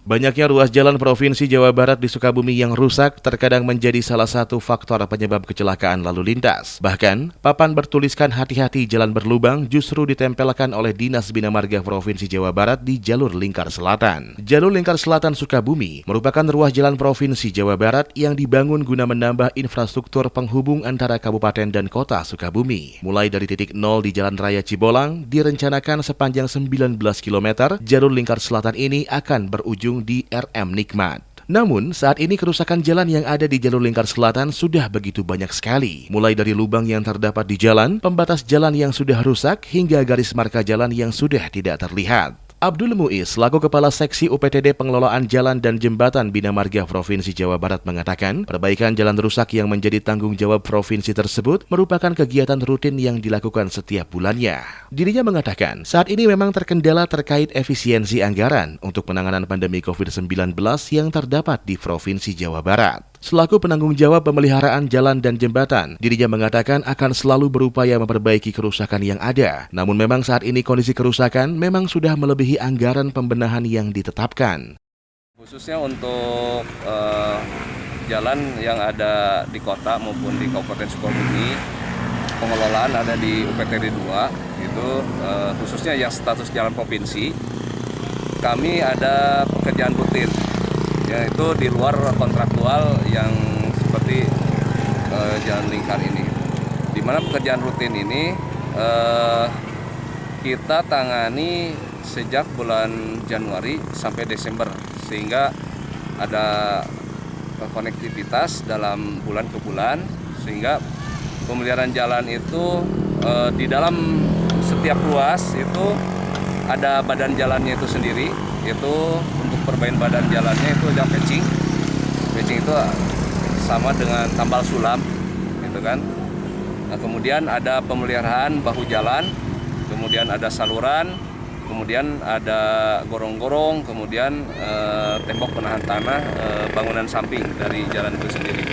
Banyaknya ruas jalan Provinsi Jawa Barat di Sukabumi yang rusak terkadang menjadi salah satu faktor penyebab kecelakaan lalu lintas. Bahkan, papan bertuliskan hati-hati jalan berlubang justru ditempelkan oleh Dinas Bina Marga Provinsi Jawa Barat di jalur lingkar selatan. Jalur lingkar selatan Sukabumi merupakan ruas jalan Provinsi Jawa Barat yang dibangun guna menambah infrastruktur penghubung antara kabupaten dan kota Sukabumi. Mulai dari titik nol di Jalan Raya Cibolang, direncanakan sepanjang 19 km, jalur lingkar selatan ini akan berujung di RM Nikmat. Namun, saat ini kerusakan jalan yang ada di jalur lingkar selatan sudah begitu banyak sekali. Mulai dari lubang yang terdapat di jalan, pembatas jalan yang sudah rusak, hingga garis marka jalan yang sudah tidak terlihat. Abdul Muiz, selaku Kepala Seksi UPTD Pengelolaan Jalan dan Jembatan Bina Marga Provinsi Jawa Barat mengatakan, perbaikan jalan rusak yang menjadi tanggung jawab provinsi tersebut merupakan kegiatan rutin yang dilakukan setiap bulannya. Dirinya mengatakan, saat ini memang terkendala terkait efisiensi anggaran untuk penanganan pandemi COVID-19 yang terdapat di Provinsi Jawa Barat. Selaku penanggung jawab pemeliharaan jalan dan jembatan, dirinya mengatakan akan selalu berupaya memperbaiki kerusakan yang ada. Namun memang saat ini kondisi kerusakan memang sudah melebihi anggaran pembenahan yang ditetapkan. Khususnya untuk jalan yang ada di kota maupun di Kabupaten Sukabumi, pengelolaan ada di UPTD 2, itu khususnya yang status jalan provinsi, kami ada pekerjaan rutin, yaitu di luar kontraktual yang seperti jalan lingkar ini. Di mana pekerjaan rutin ini kita tangani sejak bulan Januari sampai Desember, sehingga ada konektivitas dalam bulan ke bulan, sehingga pemeliharaan jalan itu di dalam setiap ruas itu ada badan jalannya itu sendiri. Itu untuk perbaikan badan jalannya itu ada patching. Patching itu sama dengan tambal sulam, gitu kan. Nah, kemudian ada pemeliharaan bahu jalan, kemudian ada saluran, kemudian ada gorong-gorong, kemudian tembok penahan tanah, bangunan samping dari jalan itu sendiri.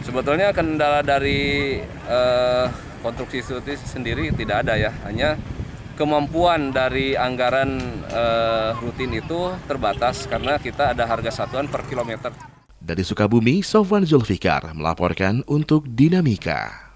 Sebetulnya kendala dari konstruksi itu sendiri tidak ada ya, hanya kemampuan dari anggaran rutin itu terbatas karena kita ada harga satuan per kilometer. Dari Sukabumi, Sofwan Zulfikar melaporkan untuk Dinamika.